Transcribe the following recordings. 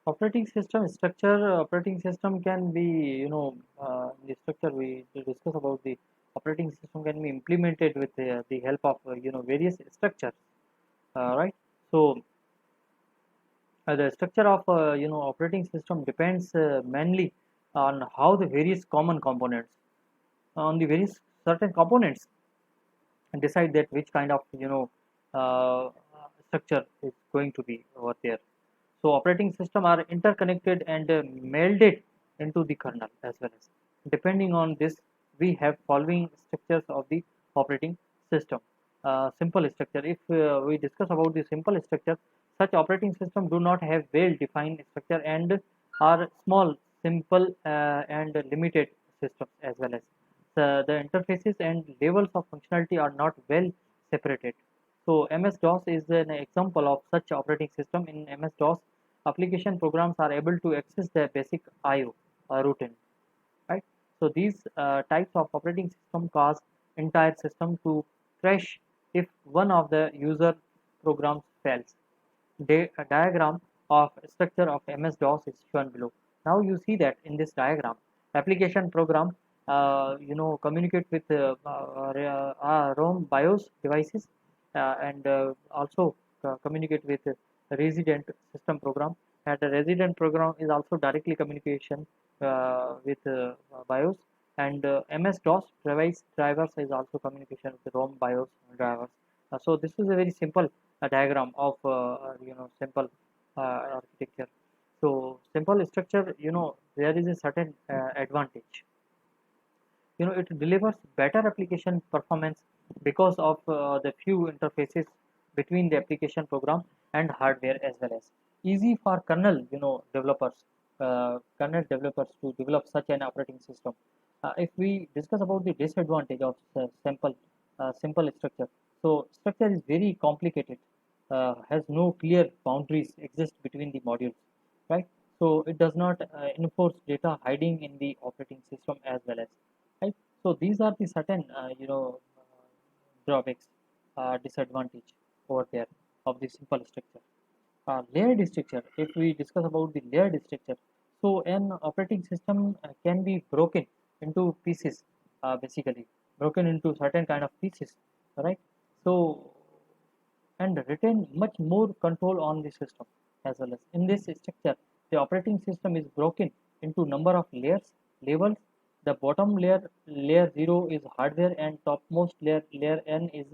Operating system structure. Operating system can be, the structure we discuss about the operating system can be implemented with the help of various structures, right? So the structure of operating system depends mainly on how the various common components on the various certain components and decide that which kind of uh, structure is going to be over there. So operating system are interconnected and melded into the kernel as well as. Depending on this, we have following structures of the operating system. Simple structure. If we discuss about the simple structure, such operating system do not have well-defined structure and are small, simple, and limited systems as well as. The interfaces and levels of functionality are not well separated. So MS-DOS is an example of such operating system. In MS-DOS, application programs are able to access the basic I/O routine, right? So these types of operating system cause entire system to crash if one of the user programs fails. A diagram of structure of MS-DOS is shown below. Now you see that in this diagram, application program, communicate with ROM BIOS devices and also communicate with resident system program. And the resident program is also directly communication with BIOS. And MS-DOS device drivers is also communication with the ROM BIOS drivers. So this is a very simple diagram of simple architecture. So simple structure, there is a certain advantage. It delivers better application performance because of the few interfaces between the application program and hardware as well as easy for kernel developers to develop such an operating system. If we discuss about the disadvantage of simple structure, so structure is very complicated, has no clear boundaries exist between the modules, right? So it does not enforce data hiding in the operating system as well as, right? So these are the certain drawbacks, disadvantage over there of the simple structure. Layered structure. If we discuss about the layered structure, so an operating system can be broken into pieces, basically broken into certain kind of pieces, right? So and retain much more control on the system as well as. In this structure, the operating system is broken into number of layers, levels. The bottom layer, layer 0 is hardware, and topmost layer, layer n is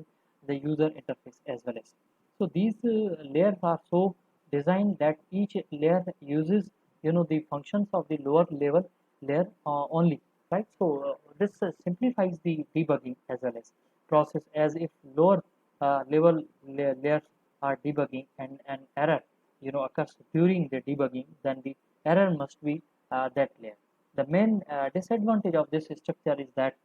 the user interface as well as. So these layers are so designed that each layer uses the functions of the lower level layer only, right? So this simplifies the debugging as well as process, as if lower level layers are debugging and an error occurs during the debugging, then the error must be that layer. The main disadvantage of this structure is that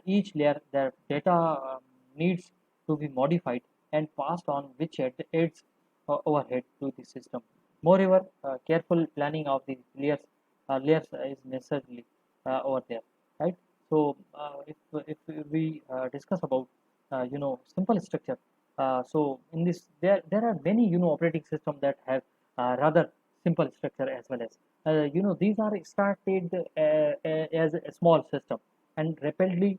each layer, their data needs to be modified and passed on, which adds overhead to the system. Moreover, careful planning of the layers is necessarily over there, right? So if we discuss about simple structure, so in this, there are many operating systems that have rather simple structure as well as these are started as a small system and rapidly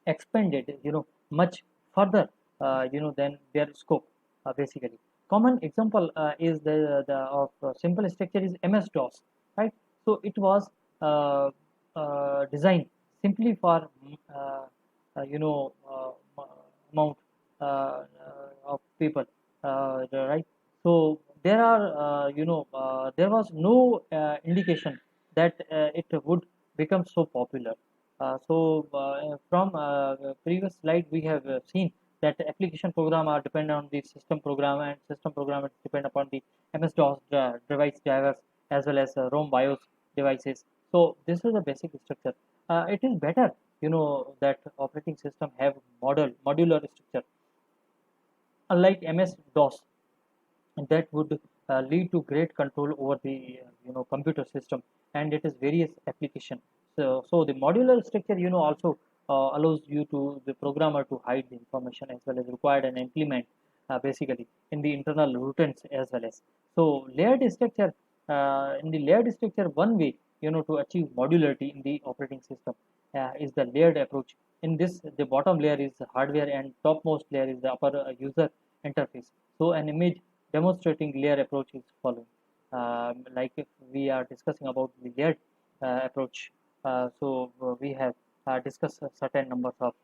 expanded much further than their scope, basically. Common example is the of simple structure is MS-DOS, right? So it was designed simply for uh, amount of people, right? So there was no indication that it would become so popular. From previous slide, we have seen that the application program are dependent on the system program, and system program depend upon the MS-DOS device drivers as well as ROM BIOS devices. So this is a basic structure. It is better, that operating system have modular structure, unlike MS-DOS, that would lead to great control over the computer system, and it is various application. So the modular structure also allows you to the programmer to hide the information as well as required and implement basically in the internal routines as well as. So layered structure In the layered structure, one way to achieve modularity in the operating system is the layered approach. In this, the bottom layer is hardware and topmost layer is the upper user interface. So an image demonstrating layer approach is following. Like if we are discussing about the layered approach, we have discussed a certain numbers of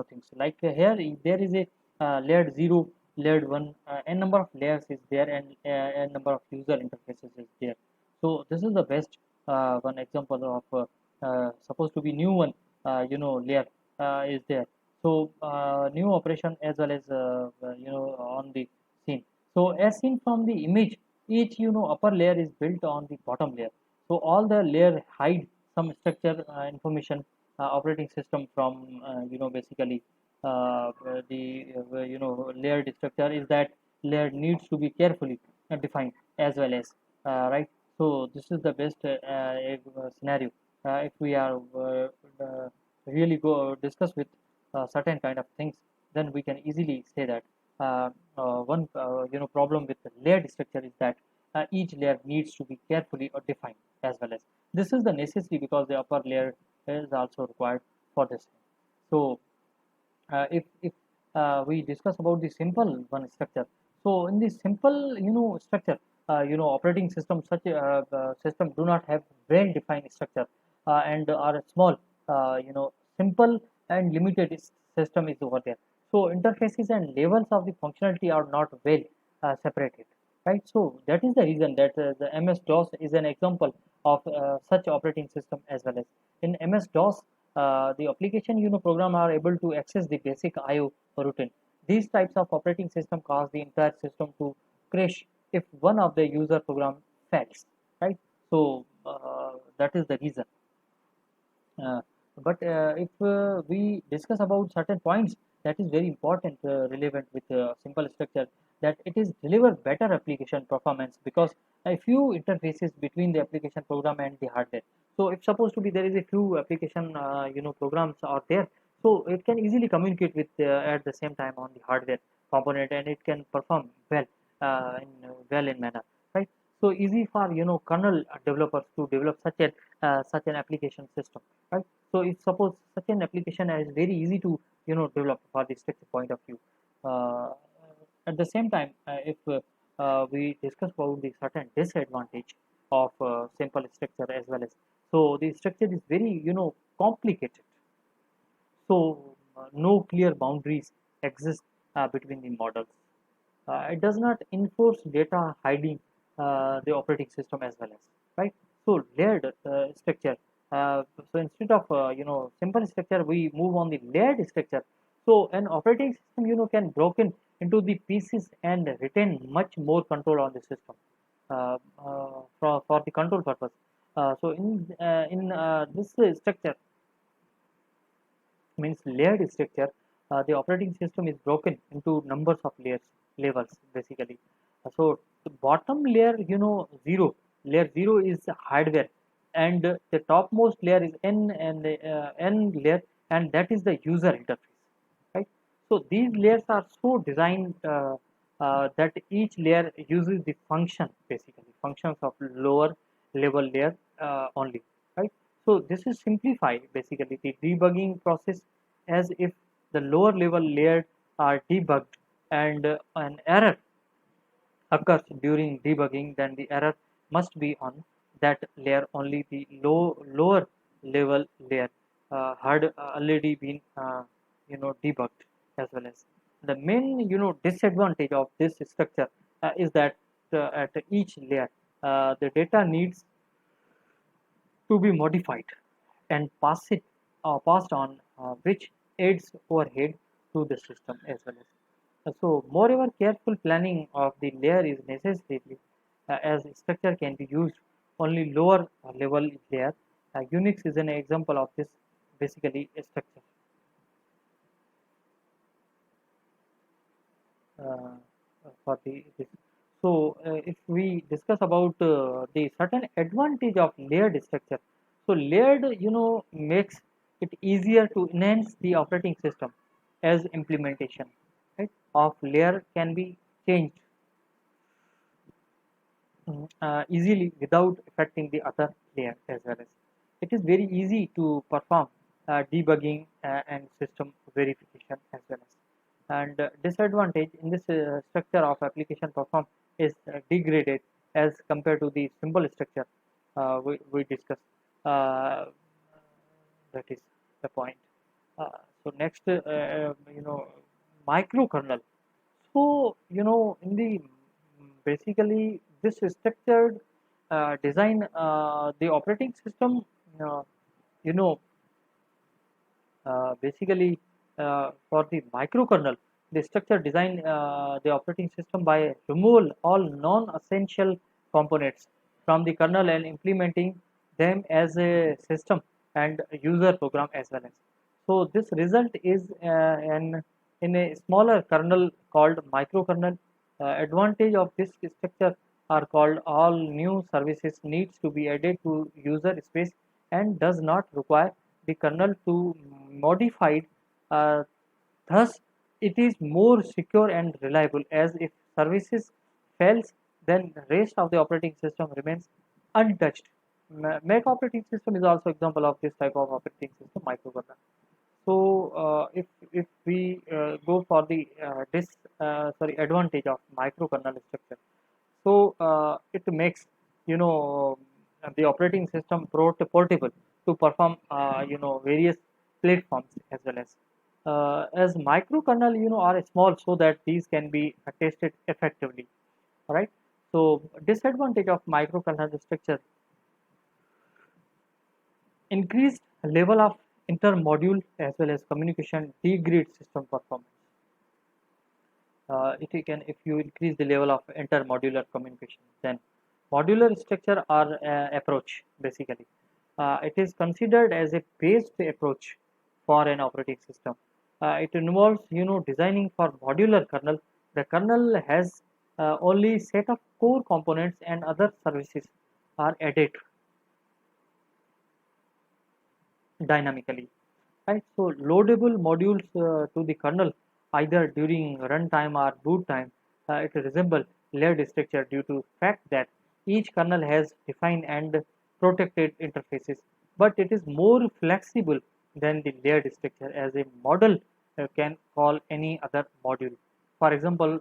things. Like here, there is a layered 0, layered 1, n number of layers is there, and n number of user interfaces is there. So this is the best one example of supposed to be new one layer is there. So new operation as well as on the scene. So as seen from the image, each upper layer is built on the bottom layer. So all the layer hide some structure information operating system from basically the layered structure is that layer needs to be carefully defined as well as right. So this is the best scenario if we are really go discuss with certain kind of things, then we can easily say that one problem with the layered structure is that each layer needs to be carefully defined as well as this is the necessity because the upper layer is also required for this. So if we discuss about the simple one structure, so in the simple structure, operating system such system do not have well defined structure and are small, simple and limited system is over there. So interfaces and levels of the functionality are not well separated, right? So that is the reason that the MS DOS is an example of such operating system as well as in MS DOS the application program are able to access the basic IO routine. These types of operating system cause the entire system to crash if one of the user program fails, right? So that is the reason. Uh, but if we discuss about certain points that is very important, relevant with simple structure, that it is deliver better application performance because a few interfaces between the application program and the hardware. So if supposed to be there is a few application programs are there, so it can easily communicate with at the same time on the hardware component and it can perform well in manner, right? So easy for kernel developers to develop such an application system, right? So if suppose such an application is very easy to develop for the structure point of view. Uh, at the same time, if we discuss about the certain disadvantage of simple structure as well as so the structure is very complicated. So no clear boundaries exist between the models. It does not enforce data hiding the operating system as well as right. So layered structure. So instead of simple structure, we move on the layered structure. So an operating system can broken into the pieces and retain much more control on the system for the control purpose. So in this structure means layered structure, the operating system is broken into numbers of levels basically. So the bottom layer, 0, layer 0 is hardware, and the topmost layer is n and n layer, and that is the user interface, right? So these layers are so designed that each layer uses the function basically functions of lower level layer only, right? So this is simplified basically the debugging process as if the lower level layers are debugged and an error occurs during debugging, then the error must be on that layer only. The lower level layer had already been debugged as well as the main disadvantage of this structure is that at each layer the data needs to be modified and passed on, which adds overhead to the system as well as. So, moreover, careful planning of the layer is necessary as structure can be used only lower level layer. Unix is an example of this basically a structure. uh, for the this. So if we discuss about the certain advantage of layered structure, so layered makes it easier to enhance the operating system as implementation, right, of layer can be changed easily without affecting the other layer as well as. It is very easy to perform debugging and system verification as well as. And disadvantage in this structure of application perform is degraded as compared to the simple structure we discussed. Uh, that is the point. So next, microkernel. So, in the basically this structured design, the operating system, uh, you know, basically for the microkernel, the structure design the operating system by removal all non-essential components from the kernel and implementing them as a system and user program as well as. So this result is an in a smaller kernel called microkernel. Advantage of this structure are called all new services needs to be added to user space and does not require the kernel to modified. Uh, Thus, it is more secure and reliable as if services fails, then rest of the operating system remains untouched. Mac operating system is also example of this type of operating system, microkernel. So, if we go for the advantage of microkernel structure, so it makes the operating system portable to perform various platforms as well as microkernel are small so that these can be tested effectively. All right. So disadvantage of microkernel structure: increased level of intermodule as well as communication degrades system performance. It can if you increase the level of intermodular communication, then modular structure or approach basically. It is considered as a based approach for an operating system. It involves designing for modular kernel. The kernel has only set of core components and other services are added dynamically. Right, so loadable modules to the kernel either during runtime or boot time, it resemble layered structure due to fact that each kernel has defined and protected interfaces, but it is more flexible than the layered structure as a model can call any other module. For example,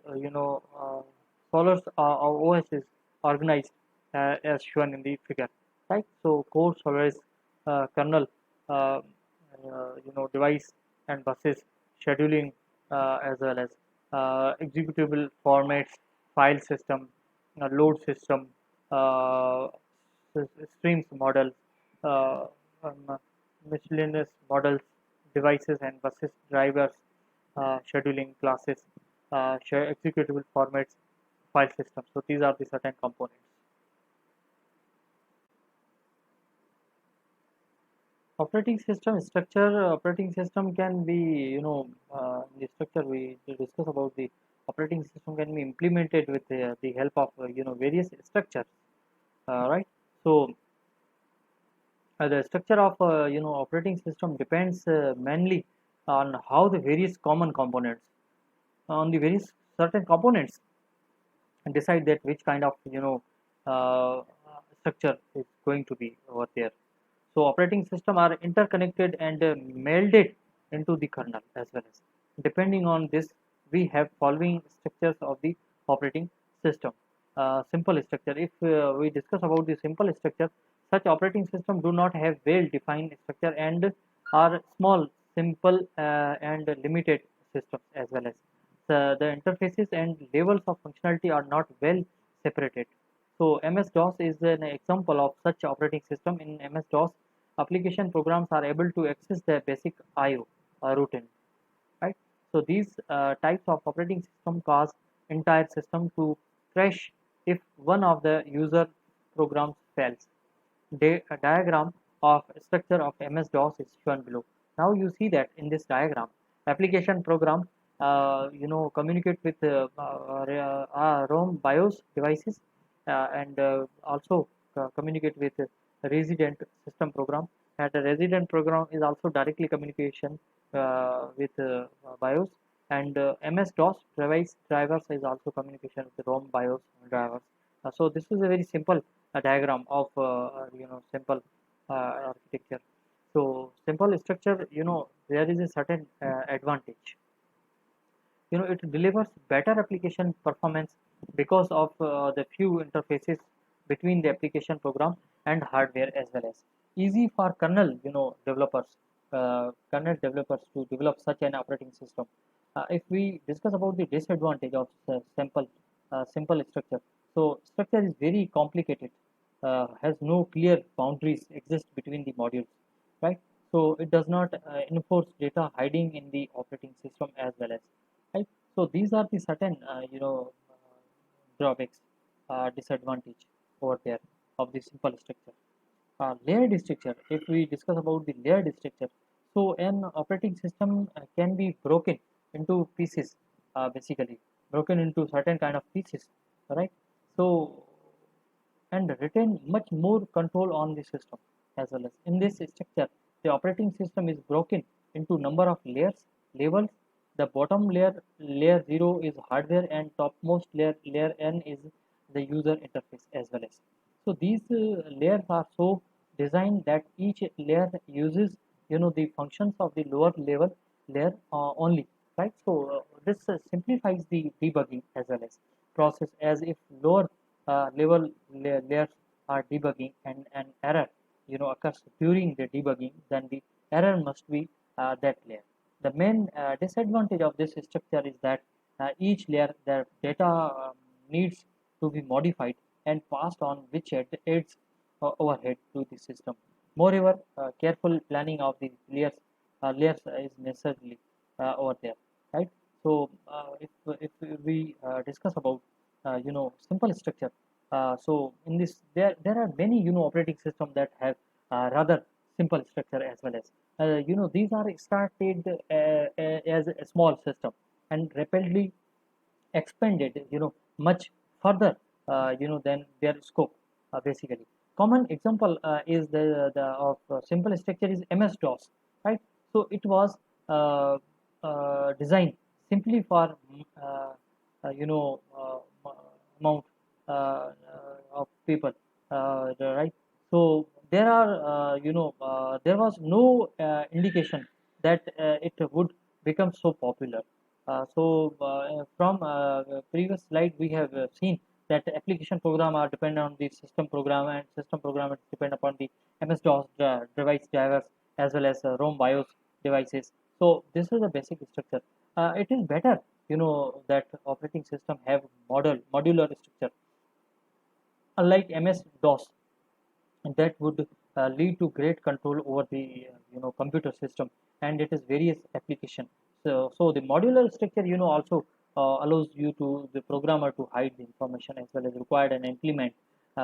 Solar's OS is organized as shown in the figure, right? So core Solaris kernel uh, device and buses, scheduling as well as executable formats, file system, load system, uh, streams model, uh, um, miscellaneous models, devices and buses, drivers, scheduling classes, executable formats, file system. So these are the certain components. Operating system can be the structure we discuss about the operating system can be implemented with the help of various structures, right? So the structure of operating system depends mainly on how the various common components on the various certain components and decide that which kind of uh, structure is going to be over there. So operating system are interconnected and melded into the kernel as well as. Depending on this, we have following structures of the operating system. Simple structure. If we discuss about the simple structure, such operating system do not have well-defined structure and are small, simple, and limited systems as well as. The interfaces and levels of functionality are not well separated. So MS-DOS is an example of such operating system. In MS-DOS, application programs are able to access the basic I/O routine, right? So these types of operating system cause entire system to crash if one of the user programs fails. A diagram of structure of MS-DOS is shown below. Now you see that in this diagram, application program communicate with ROM BIOS devices and also communicate with resident system program. And the resident program is also directly communication with BIOS, and MS-DOS device drivers is also communication with ROM BIOS drivers So this is a very simple diagram of simple architecture. So simple structure, there is a certain advantage. It delivers better application performance because of the few interfaces between the application program and hardware, as well as easy for kernel developers to develop such an operating system. If we discuss about the disadvantage of simple structure, so structure is very complicated, has no clear boundaries exist between the modules, right? So it does not enforce data hiding in the operating system as well as, right? So these are the certain drawbacks, disadvantage over there of the simple structure. Layered structure. If we discuss about the layered structure, so an operating system can be broken into pieces, basically broken into certain kind of pieces, right? So and retain much more control on the system as well as. In this structure, the operating system is broken into number of layers, levels. The bottom layer, layer 0 is hardware, and topmost layer, layer n, is the user interface as well as. So these layers are so designed that each layer uses the functions of the lower level layer only, right? So this simplifies the debugging as well as process, as if lower level layers are debugging and an error occurs during the debugging, then the error must be that layer. The main disadvantage of this structure is that each layer, their data needs to be modified and passed on, which adds overhead to the system. Moreover, careful planning of the layers is necessarily over there, right? So if we discuss about simple structure, so in this, there are many operating systems that have rather simple structure as well as, these are started as a small system and rapidly expanded much further than their scope, basically. Common example is the of simple structure is MS-DOS, right? So it was uh, designed simply for uh, amount of people, right? So there was no indication that it would become so popular. From previous slide, we have seen that the application program are dependent on the system program, and system program depend upon the MS-DOS device drivers as well as ROM BIOS devices. So this is the basic structure. It is better, that operating system have modular structure, unlike MS-DOS, that would lead to great control over the computer system, and it is various application. So the modular structure also allows you to the programmer to hide the information as well as required and implement,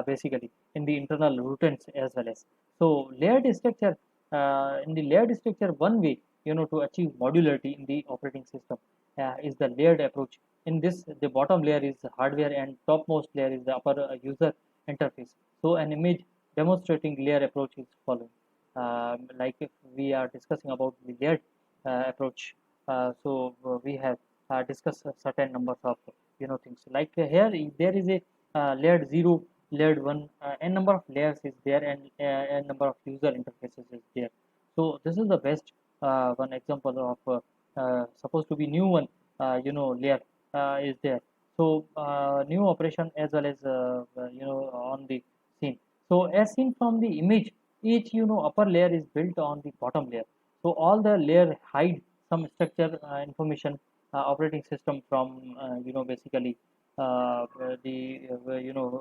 basically in the internal routines as well as. So layered structure, in the layered structure, one way to achieve modularity in the operating system is the layered approach. In this, the bottom layer is hardware and topmost layer is the upper user interface. So an image demonstrating layer approach is following. Like if we are discussing about the layered approach, we have discussed a certain numbers of things. Like here, there is a layered 0, layered 1, n number of layers is there, and n number of user interfaces is there. So this is the best one example of supposed to be new one, layer is there. So new operation as well as on the scene. So as seen from the image, each upper layer is built on the bottom layer. So all the layer hide some structure information operating system from basically the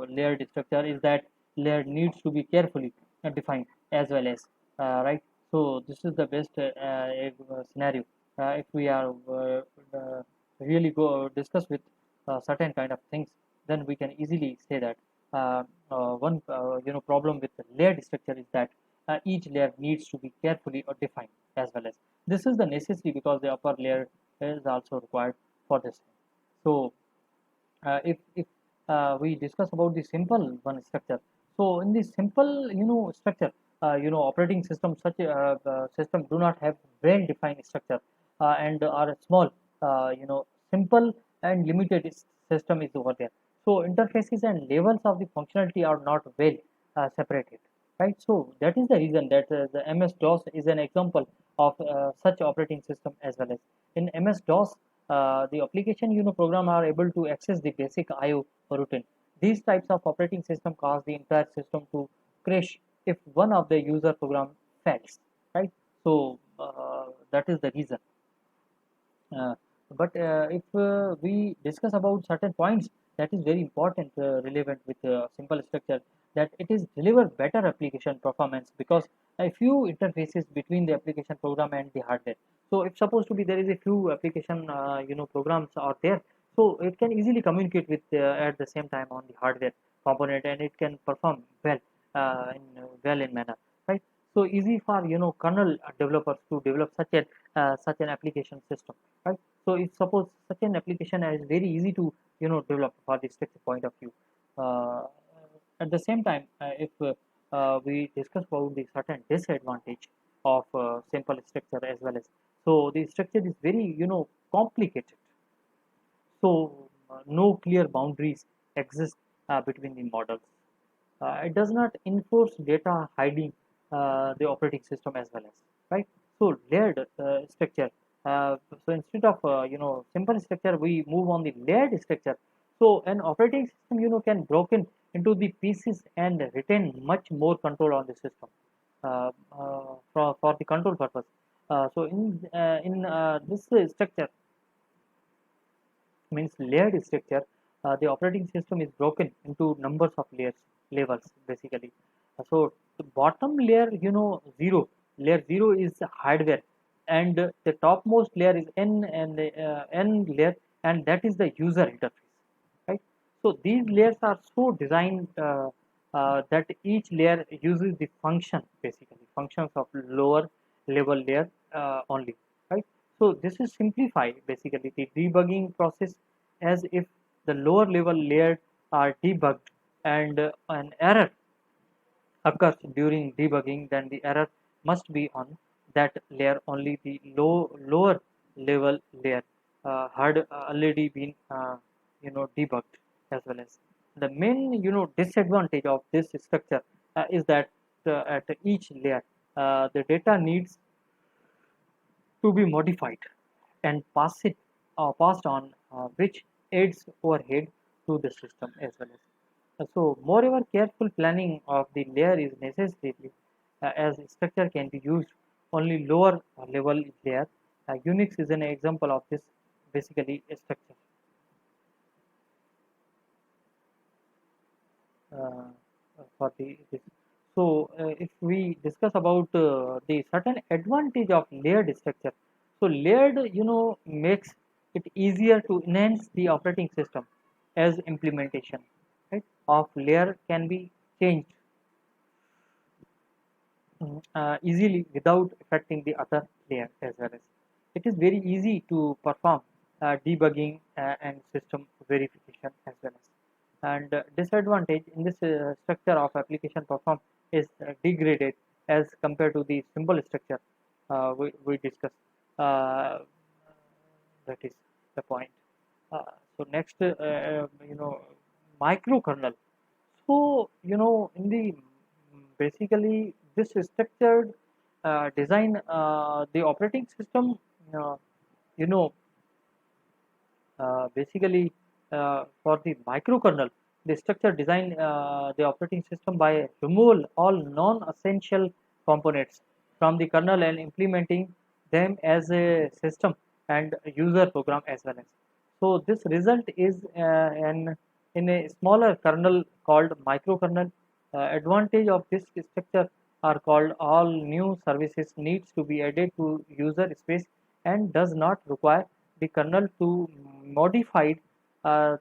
layered structure is that layer needs to be carefully defined as well as, right. So this is the best scenario. If we are really go discuss with certain kind of things, then we can easily say that one problem with the layered structure is that each layer needs to be carefully defined as well as. This is the necessity because the upper layer is also required for this. So if we discuss about the simple one structure, so in the simple structure, operating system, such system do not have well defined structure and are small, simple and limited system is over there. So interfaces and levels of the functionality are not well separated, right? So that is the reason that the MS-DOS is an example of such operating system as well. As in MS-DOS, the application program are able to access the basic IO routine. These types of operating system cause the entire system to crash if one of the user program fails, right? So that is the reason. Uh, but if we discuss about certain points that is very important, relevant with simple structure, that it is deliver better application performance because a few interfaces between the application program and the hardware. So if supposed to be there is a few application programs are there, so it can easily communicate with at the same time on the hardware component, and it can perform well in manner, right? So easy for kernel developers to develop such an application system, right? So if suppose such an application is very easy to develop for the structure point of view. uh, at the same time, if we discuss about the certain disadvantage of simple structure as well. As so the structure is very complicated, so no clear boundaries exist between the models. It does not enforce data hiding the operating system as well. As right. So layered structure. So instead of simple structure, we move on the layered structure. So an operating system can broken into the pieces and retain much more control on the system for the control purpose. So in this structure, means layered structure, the operating system is broken into numbers of levels basically. So the bottom layer, zero, layer zero is hardware, and the topmost layer is n layer, and that is the user interface, right? So these layers are so designed that each layer uses the function, basically functions of lower level layer only, right? So this is simplified basically the debugging process, as if the lower level layers are debugged and an error occurs during debugging, then the error must be on that layer only. The lower level layer had already been debugged as well. As the main disadvantage of this structure is that at each layer the data needs to be modified and passed on, which adds overhead to the system as well. As so, moreover, careful planning of the layer is necessary, as structure can be used only lower level layer. Unix is an example of this, basically a structure. uh, for the this. So if we discuss about the certain advantage of layered structure, so layered makes it easier to enhance the operating system, as implementation, right, of layer can be changed easily without affecting the other layer as well. As it is very easy to perform debugging and system verification as well. As and disadvantage in this structure of application perform is degraded as compared to the simple structure we discussed. uh, that is the point. So next, microkernel. So in the basically this structured design, the operating system, uh, you know basically for the microkernel, the structure design the operating system by removal all non-essential components from the kernel and implementing them as a system and user program as well. As so this result is an in a smaller kernel called microkernel. Advantage of this structure are called all new services needs to be added to user space and does not require the kernel to modified. Uh,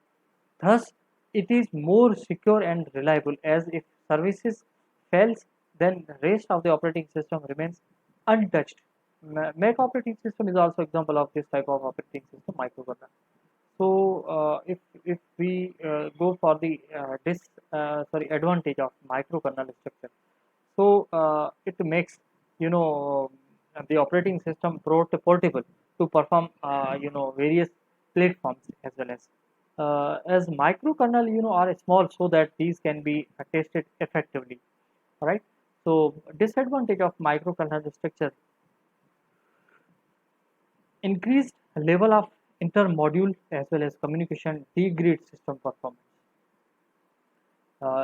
Thus, it is more secure and reliable, as if services fails, then rest of the operating system remains untouched. Mac operating system is also example of this type of operating system, microkernel. So if we go for the advantage of microkernel structure, so it makes the operating system portable to perform various platforms as well. As as microkernel, are small so that these can be tested effectively. Right. So disadvantage of microkernel structure: increased level of intermodule as well as communication degrades system performance.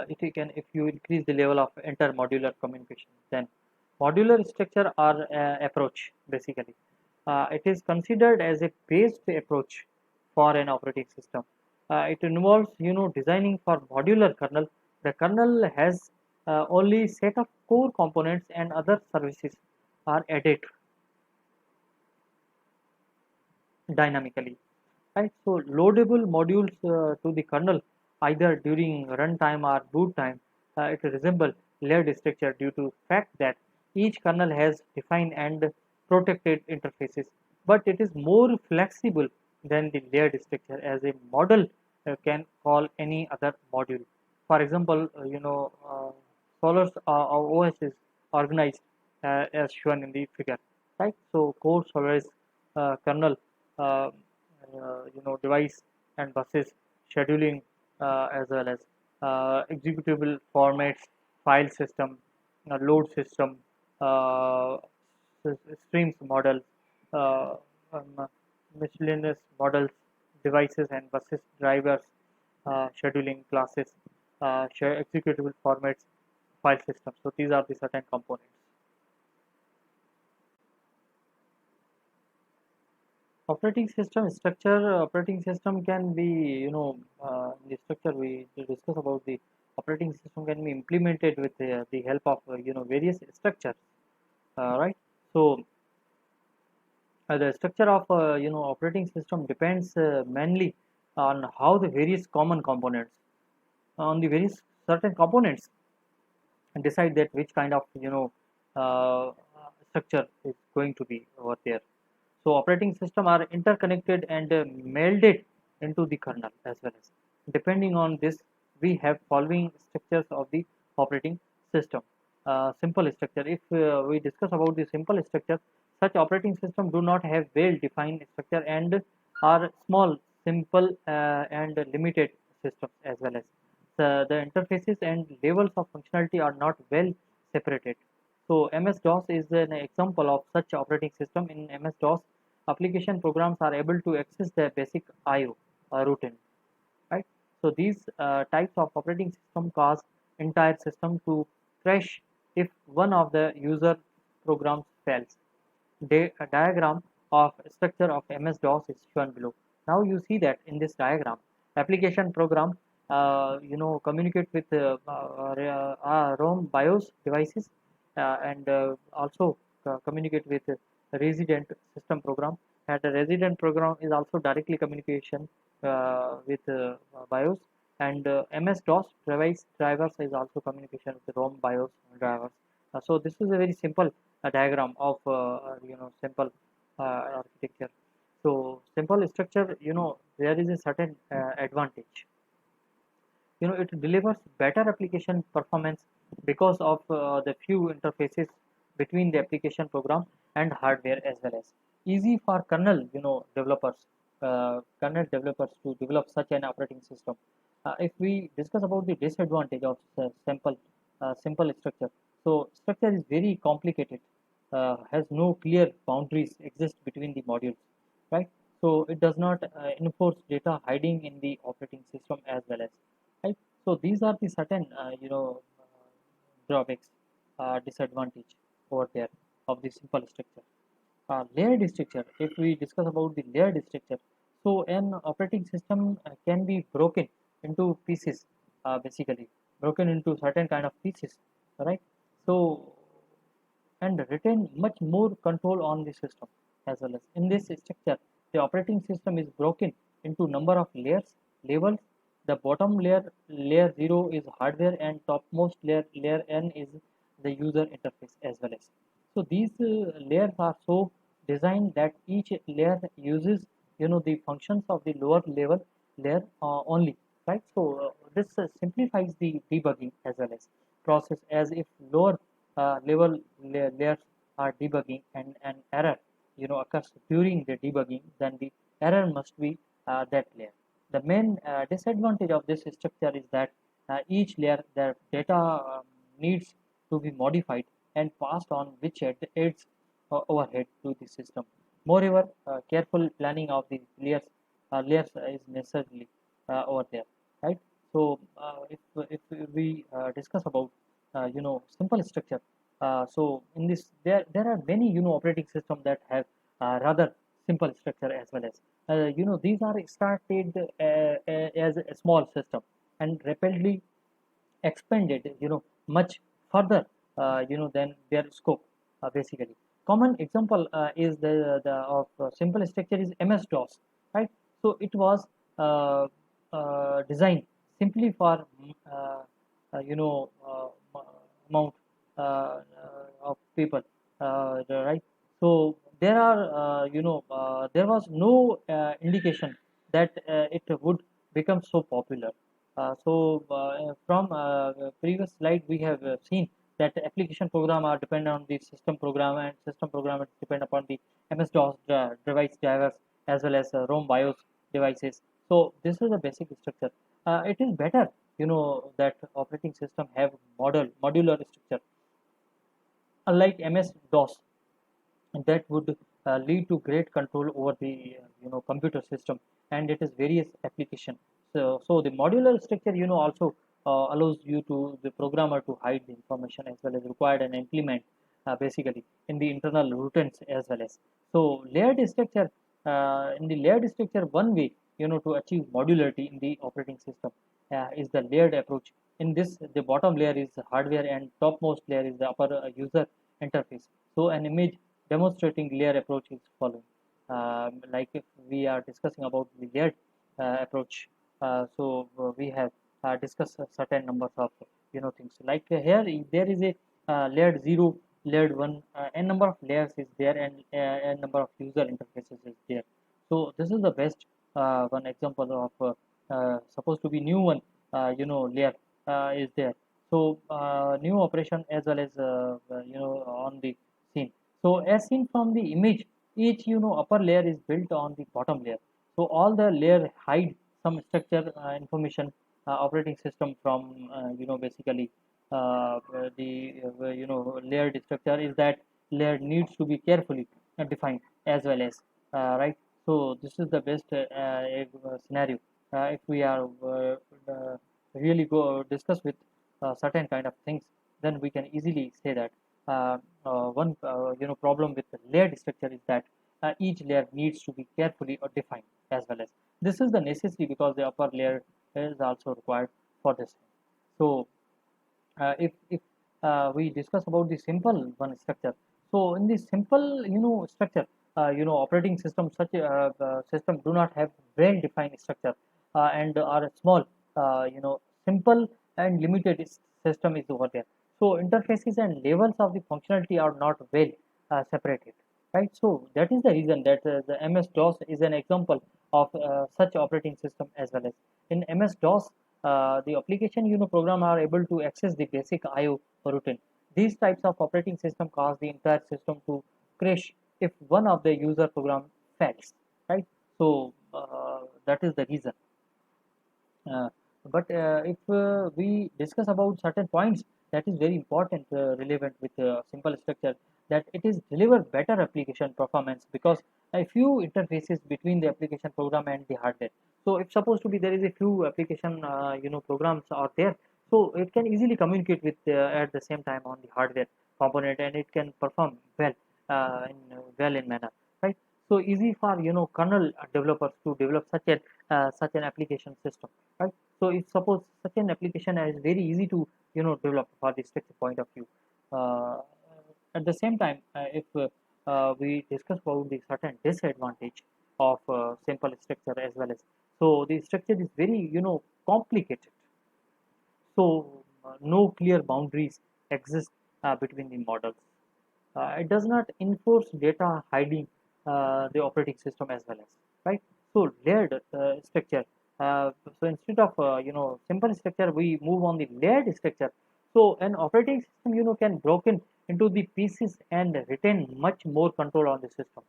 It can, if you increase the level of intermodular communication, then modular structure or approach basically, it is considered as a based approach for an operating system. It involves designing for modular kernel. The kernel has only set of core components and other services are added dynamically. Right, so loadable modules to the kernel either during runtime or boot time, it resemble layered structure due to fact that each kernel has defined and protected interfaces, but it is more flexible than the layered structure as a model can call any other module. For example, Solar's OS is organized as shown in the figure, right? So core Solaris kernel, uh, device and buses, scheduling, as well as executable formats, file system, load system, uh, streams model, uh, um, miscellaneous models, devices and buses, drivers, scheduling classes, executable formats, file system. So these are the certain components. Operating system can be, the structure we discuss about the operating system can be implemented with the help of various structures, right? So the structure of operating system depends mainly on how the various common components on the various certain components and decide that which kind of uh, structure is going to be over there. So operating system are interconnected and melded into the kernel as well as. Depending on this, we have following structures of the operating system. Simple structure. If we discuss about the simple structure, such operating system do not have well-defined structure and are small, simple, and limited systems as well as. The interfaces and levels of functionality are not well separated. So MS-DOS is an example of such operating system. In MS-DOS, application programs are able to access the basic I/O routine, right? So these types of operating system cause entire system to crash if one of the user programs fails. A diagram of structure of MS-DOS is shown below. Now you see that in this diagram, application program, communicate with ROM BIOS devices, and also communicate with resident system program. And the resident program is also directly communication with BIOS, and MS-DOS device drivers is also communication with the ROM BIOS drivers. So this is a very simple diagram of simple architecture. So simple structure, there is a certain advantage. It delivers better application performance because of the few interfaces between the application program and hardware as well as easy for kernel developers to develop such an operating system. If we discuss about the disadvantage of simple structure, so structure is very complicated, has no clear boundaries exist between the modules, right? So it does not enforce data hiding in the operating system as well as, right? So these are the certain drawbacks, disadvantage over there of the simple structure. Layered structure, if we discuss about the layered structure, so an operating system can be broken into pieces, basically broken into certain kind of pieces, right? So and retain much more control on the system as well as. In this structure, the operating system is broken into number of layers, levels. The bottom layer, layer 0, is hardware, and topmost layer, layer n, is the user interface as well as. So these layers are so designed that each layer uses the functions of the lower level layer only, right? So this simplifies the debugging as well as process, as if lower level layers are debugging and an error occurs during the debugging, then the error must be that layer. The main disadvantage of this structure is that each layer, their data needs to be modified and passed on, which adds overhead to the system. Moreover, careful planning of the layers is necessarily over there, right? So, if we discuss about simple structure, so in this there are many operating systems that have rather simple structure as well as these are started as a small system and rapidly expanded much further than their scope basically. Common example is the of simple structure is MS-DOS, right? So it was uh, designed simply for uh, amount of people, right? So there was no indication that it would become so popular. From previous slide, we have seen that the application program are dependent on the system program, and system program depend upon the MS-DOS device drivers as well as ROM BIOS devices. So this is the basic structure. It is better, that operating system have modular structure, unlike MS-DOS, that would lead to great control over the computer system and it is various application. So the modular structure also allows you to the programmer to hide the information as well as required and implement basically in the internal routines as well as. So layered structure, in the layered structure, one way to achieve modularity in the operating system is the layered approach. In this, the bottom layer is hardware and topmost layer is the upper user interface. So an image demonstrating layer approach is following. Like if we are discussing about the layered approach, we have discussed a certain numbers of things. Like here, there is a layered 0, layered 1, n number of layers is there, and n number of user interfaces is there. So this is the best one example of supposed to be new one, layer is there. So new operation as well as on the scene. So as seen from the image, each upper layer is built on the bottom layer. So all the layer hide some structure information operating system from basically the layered structure is that layer needs to be carefully defined as well as right. So this is the best scenario if we are really go discuss with certain kind of things, then we can easily say that one problem with the layered structure is that each layer needs to be carefully defined as well as this is the necessity because the upper layer is also required for this. So if we discuss about the simple one structure, so in the simple structure, operating system such system do not have well defined structure and are small, simple and limited system is over there. So interfaces and levels of the functionality are not well separated, right? So that is the reason that the MS-DOS is an example of such operating system as well as in MS-DOS, the application program are able to access the basic IO routine. These types of operating system cause the entire system to crash if one of the user program fails, right? So that is the reason. Uh, but if we discuss about certain points that is very important, relevant with simple structure, that it is deliver better application performance because a few interfaces between the application program and the hardware. So if supposed to be there is a few application programs are there, so it can easily communicate with at the same time on the hardware component and it can perform well in manner, right? So easy for kernel developers to develop such an application system, right? So if suppose such an application is very easy to develop for the structure point of view. Uh, at the same time, if we discuss about the certain disadvantage of simple structure as well as, so the structure is very complicated. So no clear boundaries exist between the models. It does not enforce data hiding the operating system as well as, right. So layered structure, so instead of simple structure we move on the layered structure. So an operating system can broken into the pieces and retain much more control on the system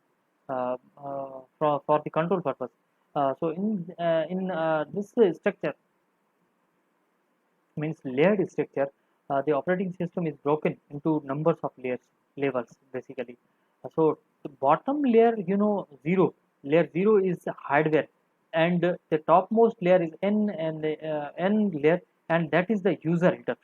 for the control purpose. So in this structure, means layered structure, the operating system is broken into numbers of levels basically. So the bottom layer, 0, layer 0 is hardware, and the topmost layer is n, and n layer, and that is the user interface,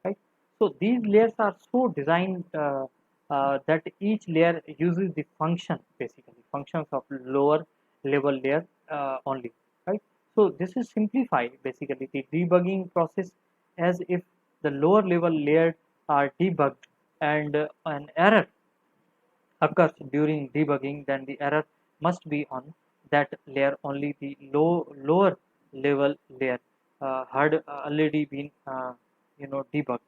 right? So these layers are so designed that each layer uses the functions of lower level layer only, right? So this is simplified basically the debugging process, as if the lower level layers are debugged and an error occurs during debugging, then the error must be on that layer only. The lower level layer had already been debugged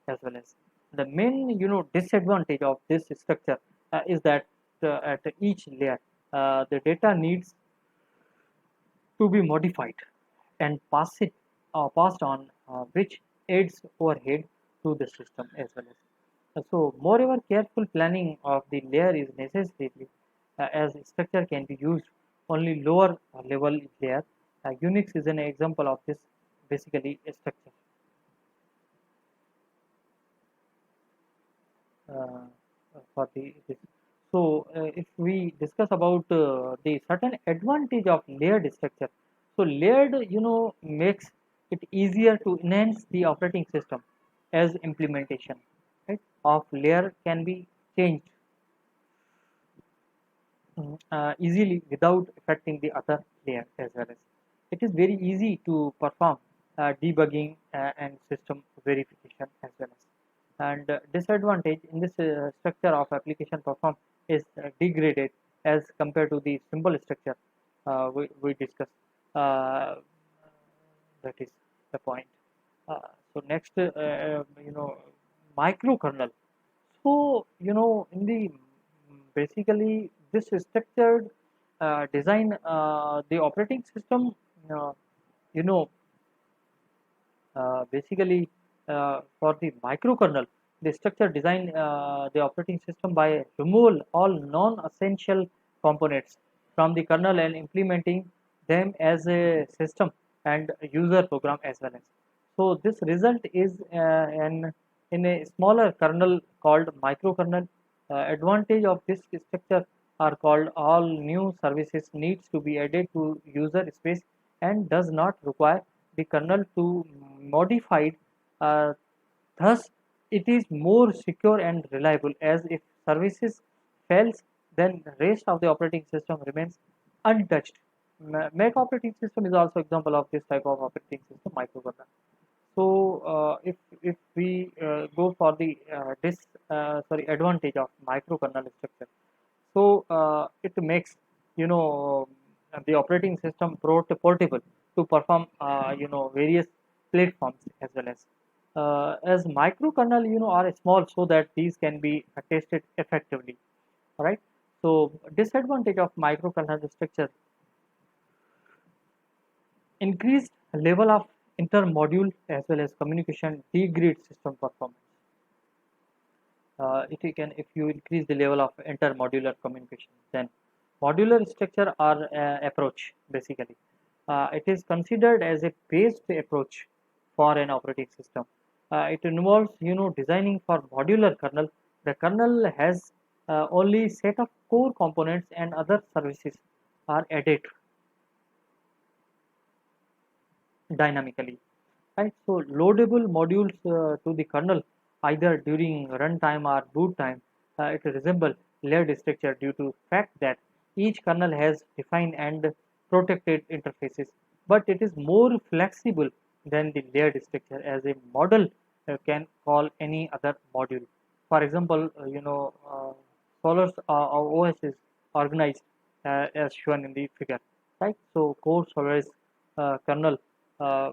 as well. As the main disadvantage of this structure is that at each layer the data needs to be modified and passed on, which adds overhead to the system as well. As so, moreover, careful planning of the layer is necessary, as structure can be used only lower level layer. Unix is an example of this basically a structure. uh, for the this. So, if we discuss about the certain advantage of layered structure, so layered, makes it easier to enhance the operating system, as implementation, right, of layer can be changed easily without affecting the other layer as well. As it is very easy to perform debugging and system verification as well. As and disadvantage in this structure of application perform is degraded as compared to the simple structure we discussed. uh, that is the point. So next, microkernel. So, in the basically this structured design, the operating system, uh, you know, basically for the microkernel, the structure design the operating system by removal all non-essential components from the kernel and implementing them as a system and user program as well. As so this result is an in a smaller kernel called microkernel. Advantage of this structure are called all new services needs to be added to user space and does not require the kernel to modified. Uh, Thus, it is more secure and reliable, as if services fails, then rest of the operating system remains untouched. Mac operating system is also example of this type of operating system, microkernel. So, if we go for the advantage of microkernel structure, so it makes the operating system portable to perform various platforms as well. As microkernel are small, so that these can be tested effectively. All right. So disadvantage of microkernel structure: increased level of intermodule as well as communication degrades system performance. It can, if you increase the level of intermodular communication, then modular structure or approach basically, it is considered as a based approach for an operating system. It involves designing for modular kernel. The kernel has only set of core components and other services are added dynamically, right? So loadable modules to the kernel either during runtime or boot time, it resemble layered structure due to fact that each kernel has defined and protected interfaces, but it is more flexible than the layered structure, as a model can call any other module. For example, Solar's OS is organized as shown in the figure, right? So core Solaris kernel, uh,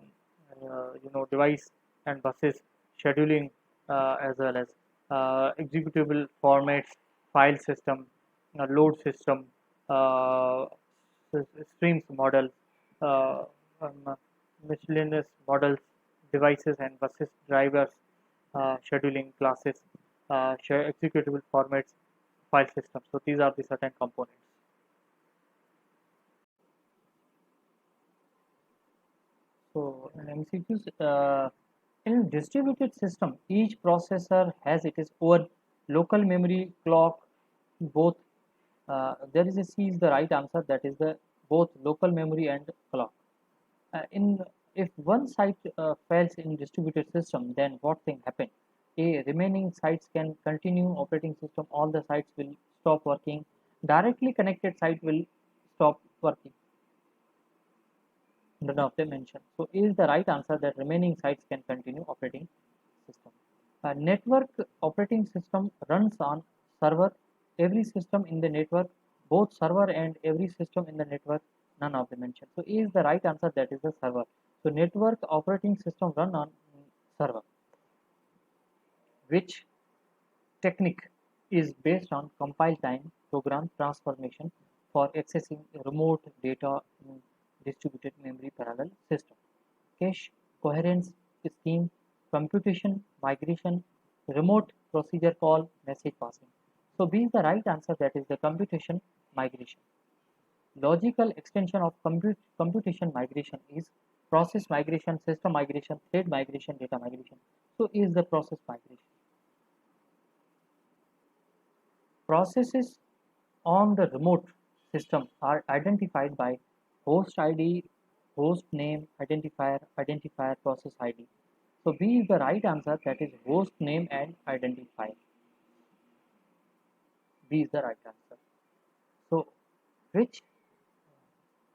device and buses, scheduling as well as executable formats, file system, load system, uh, streams model, uh, um, miscellaneous models, devices and buses, drivers, scheduling classes, executable formats, file system. So these are the certain components. MCQs, in distributed system, each processor has its own local memory clock. Both there is a C is the right answer. That is the both local memory and clock. In if one site fails in distributed system, then what thing happen? A remaining sites can continue operating system. All the sites will stop working. Directly connected site will stop working. None of them mentioned. So is the right answer that remaining sites can continue operating system. A network operating system runs on server. Every system in the network, both server and every system in the network, none of them mentioned. So is the right answer that is the server. So network operating system run on server. Which technique is based on compile time program transformation for accessing remote data in distributed memory parallel system? Cache, coherence, scheme, computation, migration, remote procedure call, message passing. So B is the right answer, that is the computation migration. Logical extension of computation migration is process migration, system migration, thread migration, data migration. So is the process migration. Processes on the remote system are identified by host ID, host name, identifier, process ID. So B is the right answer, that is host name and identifier. B is the right answer. So which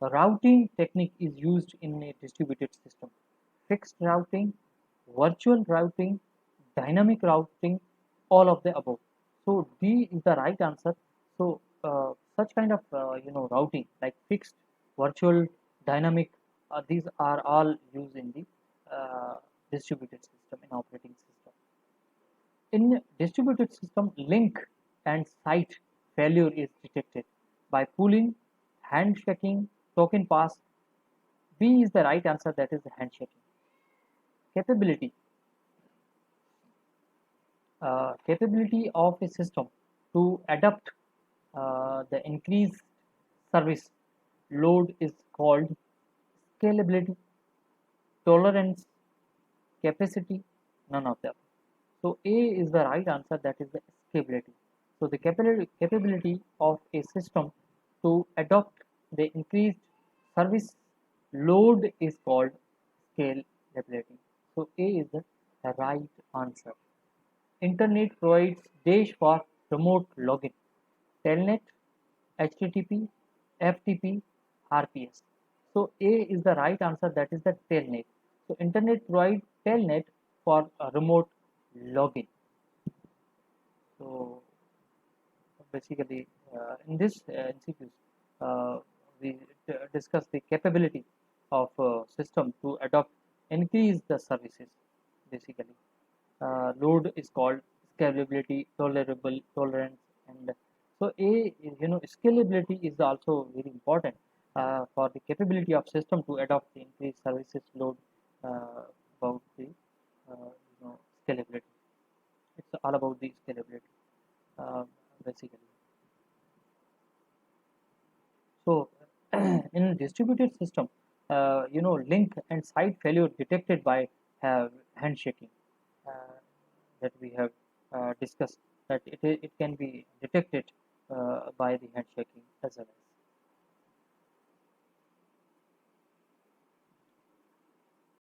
routing technique is used in a distributed system? Fixed routing, virtual routing, dynamic routing, all of the above. So D is the right answer. So such kind of routing like fixed, virtual, dynamic, these are all used in the distributed system, in operating system. In distributed system, link and site failure is detected by pooling, handshaking, token pass. B is the right answer, that is the handshaking. Capability. Capability of a system to adapt the increased service load is called scalability, tolerance, capacity, none of them. So A is the right answer, that is the scalability. So the capability of a system to adopt the increased service load is called scalability. So A is the right answer. Internet provides dash for remote login. Telnet, HTTP, FTP, RPS. So A is the right answer, that is the Telnet. So Internet provides Telnet for a remote login. So basically, in this MCQs, we discuss the capability of system to adopt increase the services. Basically, load is called scalability, tolerable, tolerance, and so scalability is also very important for the capability of system to adopt the increased services load about the scalability. It's all about the scalability uh, basically. So in distributed system, link and site failure detected by handshaking uh, that we have discussed, that it can be detected by the handshaking as well.